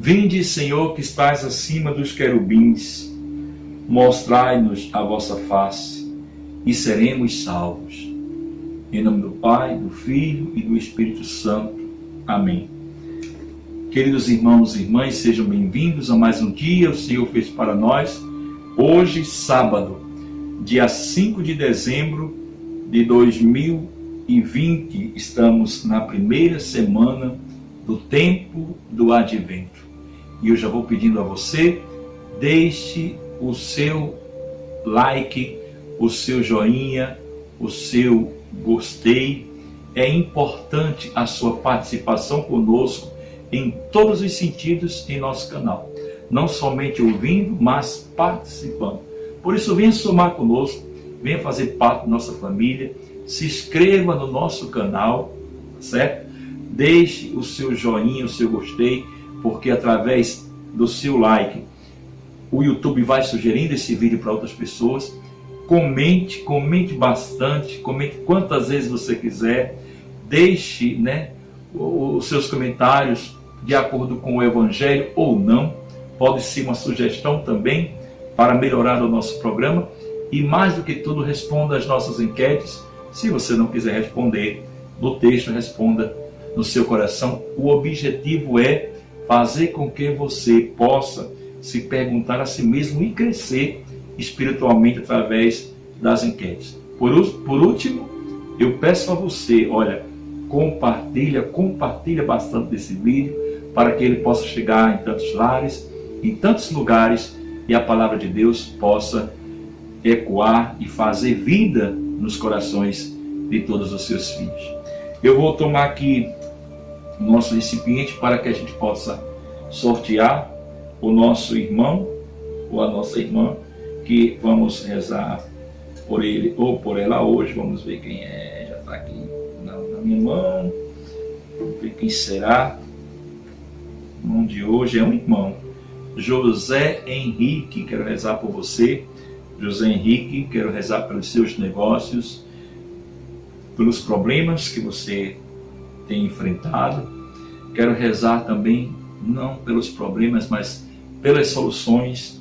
Vinde, Senhor, que estás acima dos querubins, mostrai-nos a vossa face e seremos salvos. Em nome do Pai, do Filho e do Espírito Santo. Amém. Queridos irmãos e irmãs, sejam bem-vindos a mais um dia. O Senhor fez para nós. Hoje, sábado, dia 5 de dezembro de 2020, estamos na primeira semana do tempo do Advento. E eu já vou pedindo a você, deixe o seu like, o seu joinha, o seu gostei. É importante a sua participação conosco em todos os sentidos em nosso canal. Não somente ouvindo, mas participando. Por isso, venha somar conosco, venha fazer parte da nossa família, se inscreva no nosso canal, certo? Deixe o seu joinha, o seu gostei, porque através do seu like, o YouTube vai sugerindo esse vídeo para outras pessoas. Comente bastante, comente quantas vezes você quiser. Deixe, os seus comentários de acordo com o Evangelho ou não. Pode ser uma sugestão também para melhorar o nosso programa. E mais do que tudo, responda às nossas enquetes. Se você não quiser responder no texto, responda no seu coração. O objetivo é fazer com que você possa se perguntar a si mesmo e crescer espiritualmente através das enquetes. Por último, eu peço a você, compartilha bastante desse vídeo para que ele possa chegar em tantos lares, em tantos lugares, e a palavra de Deus possa ecoar e fazer vida nos corações de todos os seus filhos. Eu vou tomar aqui o nosso recipiente para que a gente possa sortear o nosso irmão ou a nossa irmã, que vamos rezar por ele ou por ela hoje. Vamos ver quem é, já está aqui na minha mão. Vamos ver quem será. O irmão de hoje é um irmão, José Henrique. Quero rezar por você, José Henrique. Quero rezar pelos seus negócios, pelos problemas que você tem enfrentado. Quero rezar também, não pelos problemas, mas pelas soluções,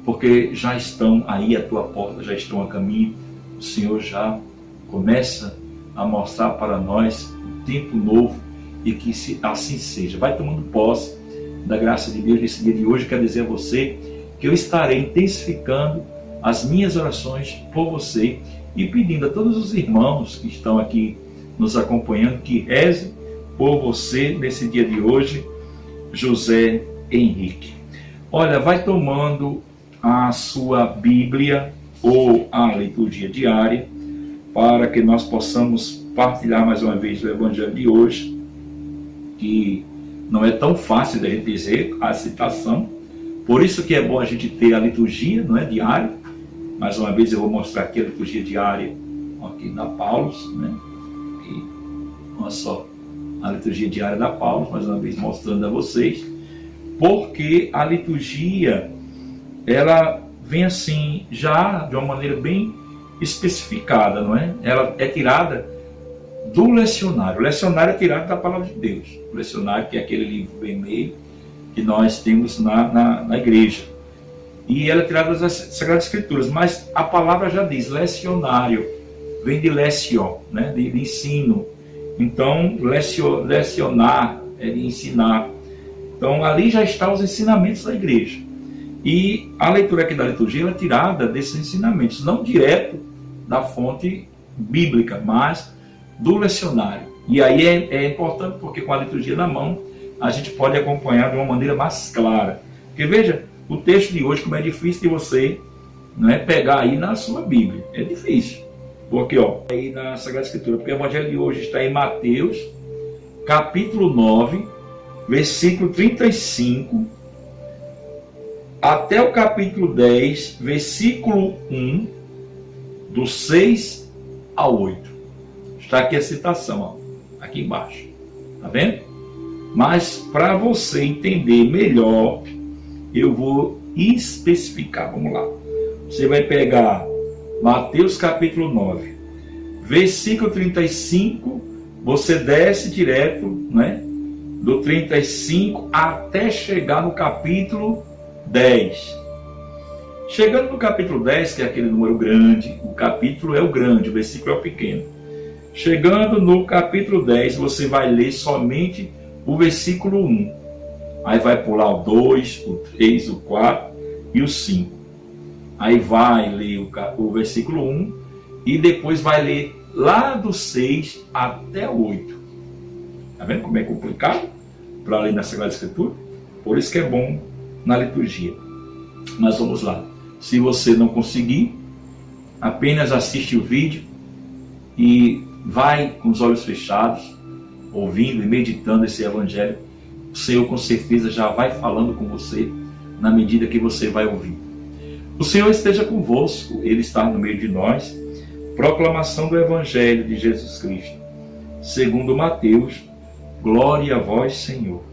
porque já estão aí à tua porta, já estão a caminho. O Senhor já começa a mostrar para nós um tempo novo, e que assim seja. Vai tomando posse da graça de Deus nesse dia de hoje. Quero dizer a você que eu estarei intensificando as minhas orações por você e pedindo a todos os irmãos que estão aqui nos acompanhando que rezem por você nesse dia de hoje, José Henrique. Olha, vai tomando a sua Bíblia ou a liturgia diária para que nós possamos partilhar mais uma vez o Evangelho de hoje, que não é tão fácil de a gente dizer a citação. Por isso que é bom a gente ter a liturgia, diária. Mais uma vez eu vou mostrar aqui a liturgia diária aqui da Paulus, aqui, olha só, a liturgia diária da Paulus, mais uma vez mostrando a vocês, porque a liturgia, ela vem assim, já de uma maneira bem especificada, Ela é tirada do lecionário. O lecionário é tirado da palavra de Deus. O lecionário, que é aquele livro vermelho que nós temos na igreja. E ela é tirada das Sagradas Escrituras, mas a palavra já diz lecionário, vem de lecio, de ensino. Então, lecionar é de ensinar. Então, ali já estão os ensinamentos da igreja. E a leitura aqui da liturgia é tirada desses ensinamentos, não direto da fonte bíblica, mas do lecionário. E aí é importante, porque com a liturgia na mão, a gente pode acompanhar de uma maneira mais clara. Porque veja, o texto de hoje, como é difícil de você pegar aí na sua Bíblia. É difícil. Porque, aí na Sagrada Escritura, porque o Evangelho de hoje está em Mateus, capítulo 9, versículo 35, até o capítulo 10, versículo 1, do 6 ao 8. Está aqui a citação, aqui embaixo. Tá vendo? Mas para você entender melhor, eu vou especificar. Vamos lá. Você vai pegar Mateus capítulo 9, versículo 35, você desce direto, do 35 até chegar no capítulo 10. Chegando no capítulo 10, que é aquele número grande, o capítulo é o grande, o versículo é o pequeno. Chegando no capítulo 10, você vai ler somente o versículo 1. Aí vai pular o 2, o 3, o 4 e o 5. Aí vai ler o versículo 1 e depois vai ler lá do 6 até o 8. Está vendo como é complicado para ler na Sagrada Escritura? Por isso que é bom na liturgia. Mas vamos lá. Se você não conseguir, apenas assiste o vídeo e vai com os olhos fechados, ouvindo e meditando esse evangelho. O Senhor com certeza já vai falando com você na medida que você vai ouvir. O Senhor esteja convosco, Ele está no meio de nós. Proclamação do Evangelho de Jesus Cristo, segundo Mateus. Glória a vós, Senhor.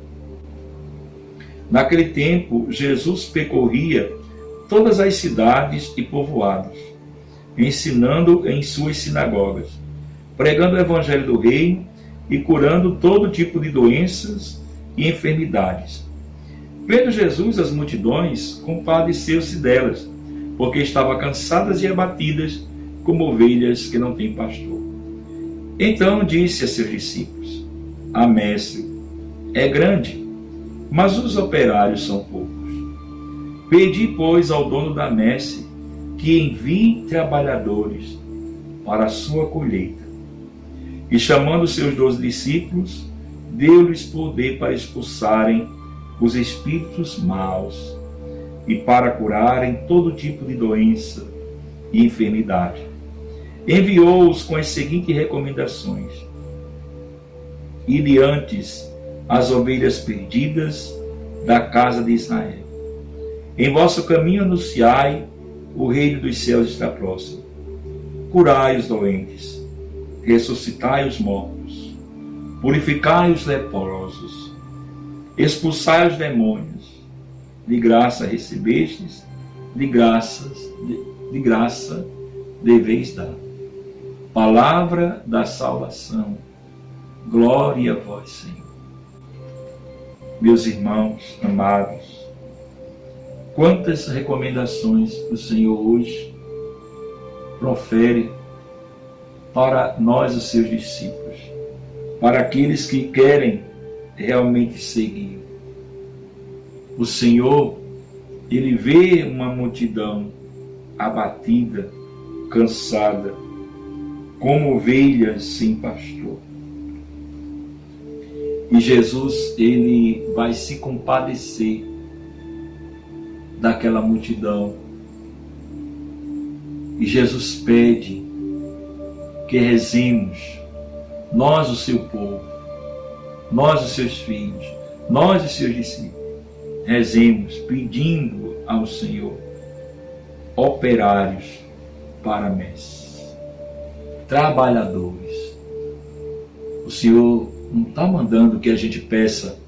Naquele tempo, Jesus percorria todas as cidades e povoados, ensinando em suas sinagogas, pregando o Evangelho do Reino e curando todo tipo de doenças e enfermidades. Vendo Jesus as multidões, compadeceu-se delas, porque estavam cansadas e abatidas, como ovelhas que não têm pastor. Então disse a seus discípulos: a messe é grande, mas os operários são poucos. Pedi, pois, ao dono da messe que envie trabalhadores para a sua colheita. E chamando seus 12 discípulos, deu-lhes poder para expulsarem os espíritos maus e para curarem todo tipo de doença e enfermidade. Enviou-os com as seguintes recomendações: ide antes as ovelhas perdidas da casa de Israel. Em vosso caminho anunciai, o reino dos céus está próximo. Curai os doentes, ressuscitai os mortos, purificai os leprosos, expulsai os demônios. De graça recebestes, de graça deveis dar. Palavra da salvação. Glória a vós, Senhor. Meus irmãos amados, quantas recomendações o Senhor hoje profere para nós, os seus discípulos, para aqueles que querem realmente seguir. O Senhor, Ele vê uma multidão abatida, cansada, como ovelhas sem pastor. E Jesus, Ele vai se compadecer daquela multidão. E Jesus pede que rezemos, nós, o seu povo, nós, os seus filhos, nós, os seus discípulos, rezemos pedindo ao Senhor operários para a messe, trabalhadores. O Senhor não está mandando que a gente peça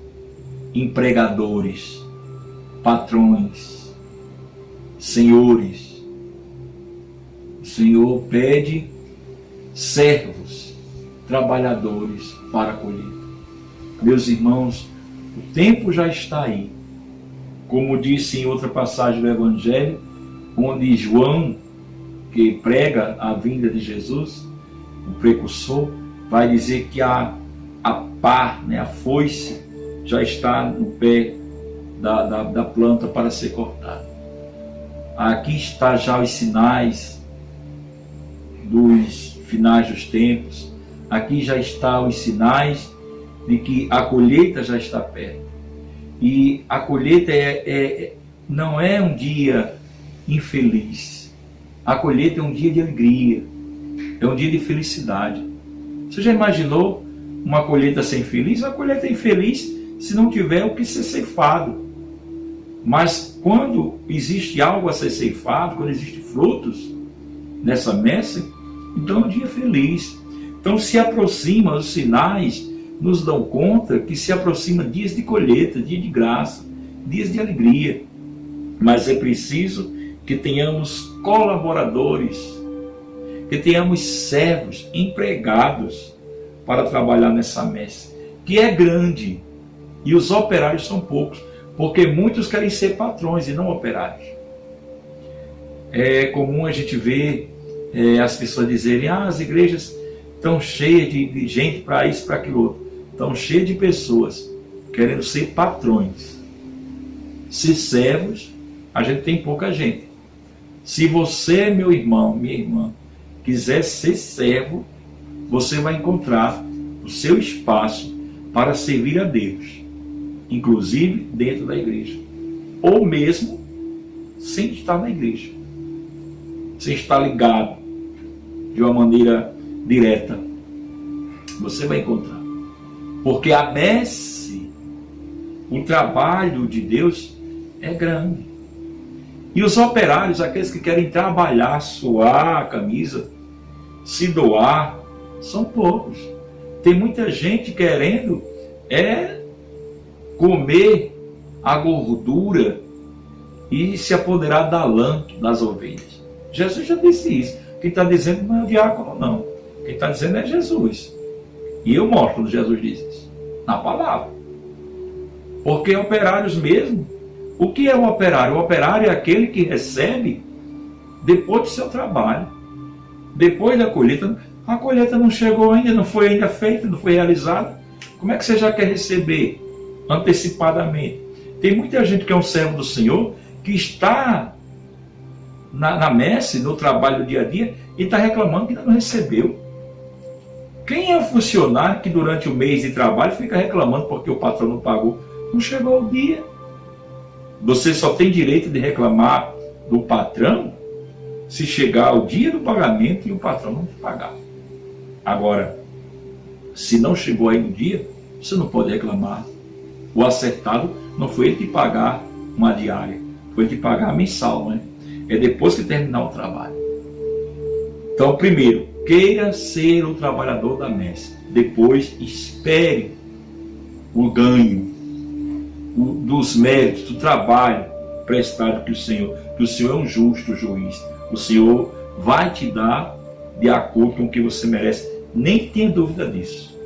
empregadores, patrões, senhores. O Senhor pede servos, trabalhadores para a colheita. Meus irmãos, o tempo já está aí. Como disse em outra passagem do Evangelho, onde João, que prega a vinda de Jesus, o precursor, vai dizer que a pá, a foice, já está no pé da planta para ser cortada. Aqui está já os sinais dos finais dos tempos. Aqui já estão os sinais de que a colheita já está perto. E a colheita não é um dia infeliz. A colheita é um dia de alegria, é um dia de felicidade. Você já imaginou uma colheita sem feliz? Uma colheita infeliz se não tiver o que ser ceifado. Mas quando existe algo a ser ceifado, quando existem frutos nessa messe, então é um dia feliz. Então se aproxima, os sinais nos dão conta que se aproxima dias de colheita, dias de graça, dias de alegria. Mas é preciso que tenhamos colaboradores, que tenhamos servos, empregados para trabalhar nessa messe, que é grande, e os operários são poucos, porque muitos querem ser patrões e não operários. É comum a gente ver as pessoas dizerem: as igrejas estão cheias de gente para isso, para aquilo outro. Estão cheias de pessoas querendo ser patrões. Se servos, a gente tem pouca gente. Se você, meu irmão, minha irmã, quiser ser servo, você vai encontrar o seu espaço para servir a Deus, inclusive dentro da igreja, ou mesmo sem estar na igreja, sem estar ligado de uma maneira direta. Você vai encontrar, porque a messe, o trabalho de Deus é grande. E os operários, aqueles que querem trabalhar, suar a camisa, se doar, são poucos. Tem muita gente querendo comer a gordura e se apoderar da lã das ovelhas. Jesus já disse isso. Quem está dizendo não é o diácono, não. Quem está dizendo é Jesus. E eu mostro quando Jesus diz isso, na palavra. Porque operários mesmo, o que é um operário? O operário é aquele que recebe depois do seu trabalho, depois da colheita. A colheita não chegou ainda, não foi ainda feita, não foi realizada. Como é que você já quer receber antecipadamente? Tem muita gente que é um servo do Senhor, que está na messe, no trabalho do dia a dia, e está reclamando que ainda não recebeu. Quem é o funcionário que durante o mês de trabalho fica reclamando porque o patrão não pagou? Não chegou o dia. Você só tem direito de reclamar do patrão se chegar o dia do pagamento e o patrão não te pagar. Agora, se não chegou aí no dia, você não pode reclamar. O acertado não foi ele te pagar uma diária, foi ele te pagar mensal, né? É depois que terminar o trabalho. Então, primeiro, queira ser o trabalhador da messe. Depois, espere o ganho dos méritos, do trabalho prestado que o Senhor é um justo juiz. O Senhor vai te dar de acordo com o que você merece. Nem tenha dúvida disso.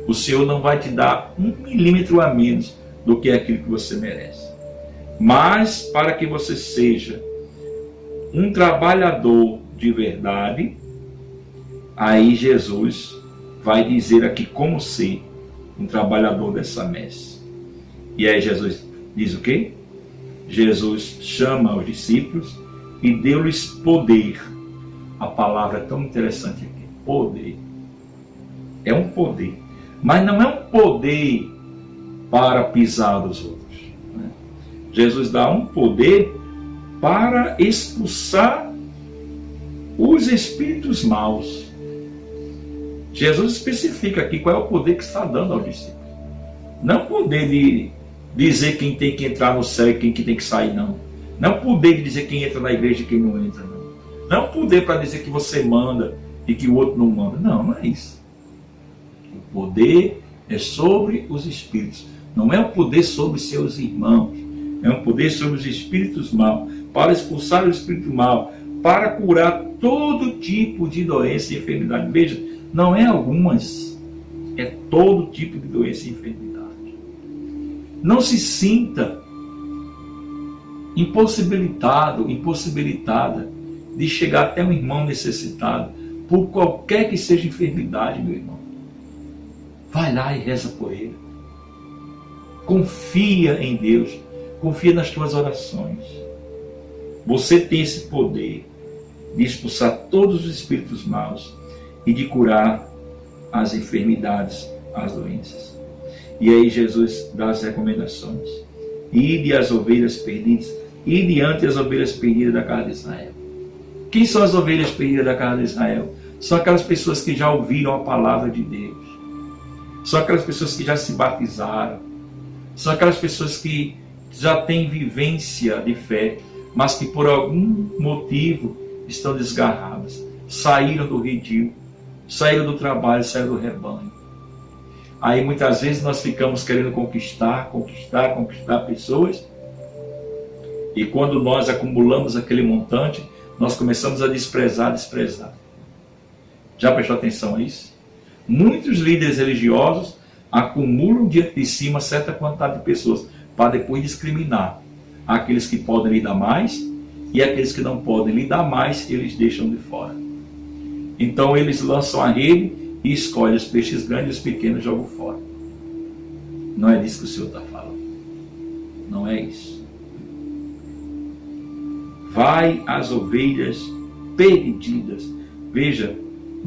O Senhor não vai te dar 1 milímetro a menos do que aquilo que você merece. Mas para que você seja um trabalhador de verdade, aí Jesus vai dizer aqui como ser um trabalhador dessa messe. E aí Jesus diz o quê? Jesus chama os discípulos e deu-lhes poder. A palavra é tão interessante aqui. Poder. É um poder. Mas não é um poder para pisar dos outros. Né? Jesus dá um poder para expulsar os espíritos maus. Jesus especifica aqui qual é o poder que está dando aos discípulos. Não o poder de dizer quem tem que entrar no céu e quem que tem que sair, não. Não o poder de dizer quem entra na igreja e quem não entra, não. Não o poder para dizer que você manda e que o outro não manda. Não, não é isso. O poder é sobre os espíritos. Não é um poder sobre seus irmãos. É um poder sobre os espíritos maus. Para expulsar o espírito mau. Para curar todo tipo de doença e enfermidade. Veja, não é algumas. É todo tipo de doença e enfermidade. Não se sinta impossibilitada de chegar até um irmão necessitado, por qualquer que seja enfermidade, meu irmão. Vai lá e reza por ele. Confia em Deus. Confia nas tuas orações. Você tem esse poder de expulsar todos os espíritos maus e de curar as enfermidades, as doenças. E aí Jesus dá as recomendações. Ide às ovelhas perdidas, ide diante as ovelhas perdidas da casa de Israel. Quem são as ovelhas perdidas da casa de Israel? São aquelas pessoas que já ouviram a palavra de Deus. São aquelas pessoas que já se batizaram. São aquelas pessoas que já têm vivência de fé, mas que por algum motivo estão desgarradas. Saíram do redil, saíram do trabalho, saíram do rebanho. Aí muitas vezes nós ficamos querendo conquistar pessoas. E quando nós acumulamos aquele montante, nós começamos a desprezar. Já prestou atenção a isso? Muitos líderes religiosos acumulam diante de si uma certa quantidade de pessoas, para depois discriminar aqueles que podem lhe dar mais e aqueles que não podem lhe dar mais, eles deixam de fora. Então eles lançam a rede e escolhem os peixes grandes e os pequenos jogam fora. Não é disso que o Senhor está falando. Não é isso. Vai às ovelhas perdidas. Veja,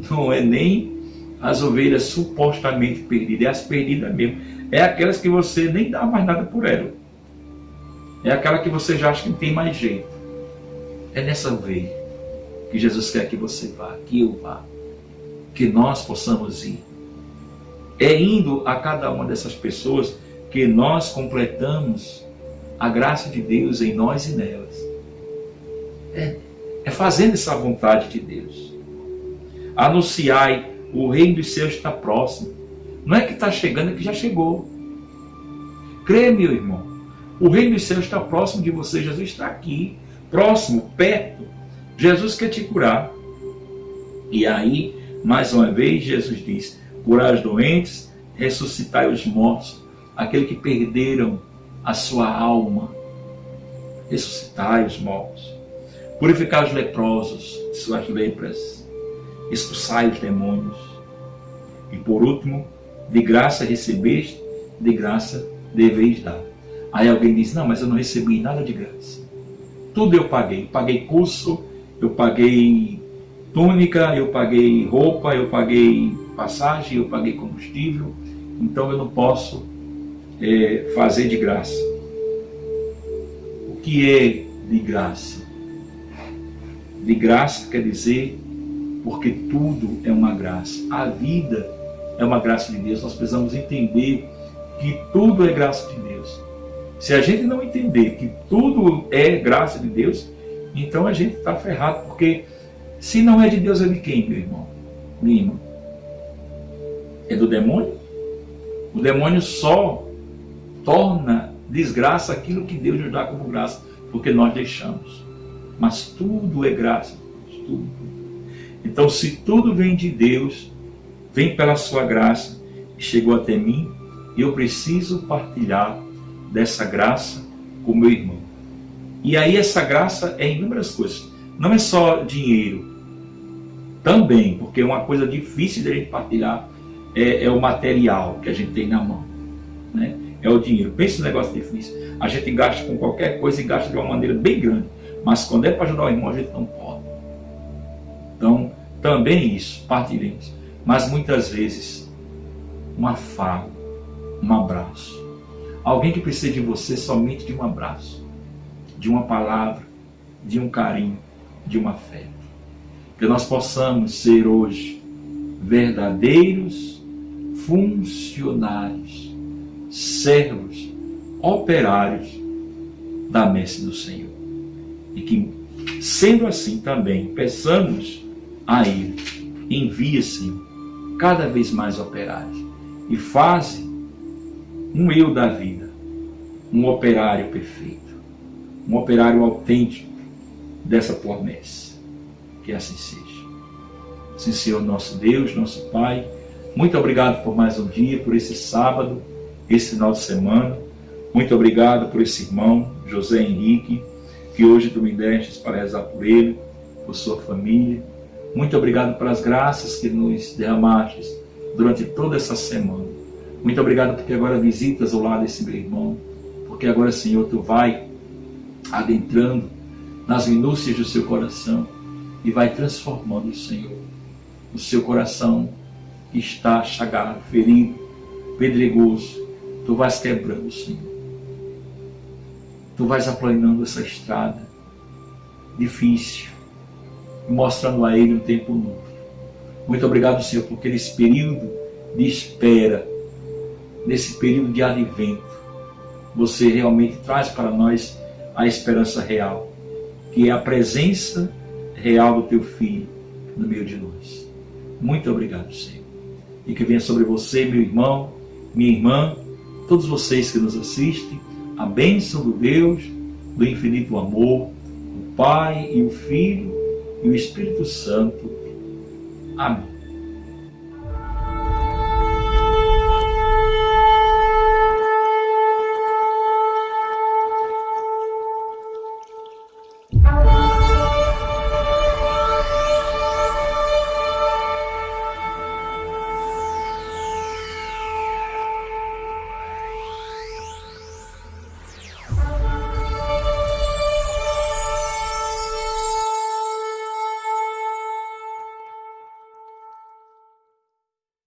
não é nem as ovelhas supostamente perdidas, é as perdidas mesmo. É aquelas que você nem dá mais nada por ela. É aquela que você já acha que não tem mais jeito. É nessa ovelha que Jesus quer que você vá, que eu vá, que nós possamos ir. É indo a cada uma dessas pessoas que nós completamos a graça de Deus em nós e nelas. É fazendo essa vontade de Deus. Anunciai, o reino dos céus está próximo. Não é que está chegando, é que já chegou. Crê, meu irmão. O reino dos céus está próximo de você. Jesus está aqui, próximo, perto. Jesus quer te curar. E aí, mais uma vez, Jesus diz: curar os doentes, ressuscitai os mortos, aqueles que perderam a sua alma. Ressuscitai os mortos. Purificar os leprosos de suas lepras. Expulsai os demônios. E por último, de graça recebeste, de graça deveis dar. Aí alguém diz: não, mas eu não recebi nada de graça. Tudo eu paguei. Paguei curso, eu paguei túnica, eu paguei roupa, eu paguei passagem, eu paguei combustível. Então eu não posso fazer de graça. O que é de graça? De graça quer dizer porque tudo é uma graça. A vida é uma graça de Deus. Nós precisamos entender que tudo é graça de Deus. Se a gente não entender que tudo é graça de Deus, então a gente está ferrado, porque se não é de Deus, é de quem, meu irmão? Minha irmã? É do demônio? O demônio só torna desgraça aquilo que Deus nos dá como graça, porque nós deixamos. Mas tudo é graça de Deus, tudo. Então, se tudo vem de Deus, vem pela sua graça e chegou até mim, eu preciso partilhar dessa graça com meu irmão. E aí essa graça é inúmeras coisas. Não é só dinheiro. Também, porque uma coisa difícil de a gente partilhar é o material que a gente tem na mão. Né? É o dinheiro. Pensa no negócio difícil. A gente gasta com qualquer coisa e gasta de uma maneira bem grande. Mas quando é para ajudar o irmão, a gente não pode. Então, também isso, partilhemos. Mas muitas vezes, um afago, um abraço. Alguém que precisa de você somente de um abraço, de uma palavra, de um carinho, de um afeto. Que nós possamos ser hoje verdadeiros funcionários, servos, operários da messe do Senhor. E que, sendo assim também, peçamos a Ele, envia, Senhor, cada vez mais operários e faze um eu da vida, um operário perfeito, um operário autêntico dessa tua messe. Que assim seja. Sim, Senhor, nosso Deus, nosso Pai, muito obrigado por mais um dia, por esse sábado, esse final de semana. Muito obrigado por esse irmão, José Henrique, que hoje tu me destes para rezar por ele, por sua família. Muito obrigado pelas graças que nos derramaste durante toda essa semana. Muito obrigado porque agora visitas ao lado desse meu irmão, porque agora, Senhor, tu vai adentrando nas minúcias do seu coração e vai transformando, Senhor, o seu coração que está chagado, ferido, pedregoso. Tu vais quebrando, Senhor. Tu vais aplanando essa estrada difícil e mostrando a Ele um tempo novo. Muito obrigado, Senhor, porque nesse período de espera, nesse período de advento, você realmente traz para nós a esperança real, que é a presença real do Teu Filho no meio de nós. Muito obrigado, Senhor. E que venha sobre você, meu irmão, minha irmã, todos vocês que nos assistem, a bênção do Deus, do infinito amor, o Pai e o Filho e o Espírito Santo. Amém.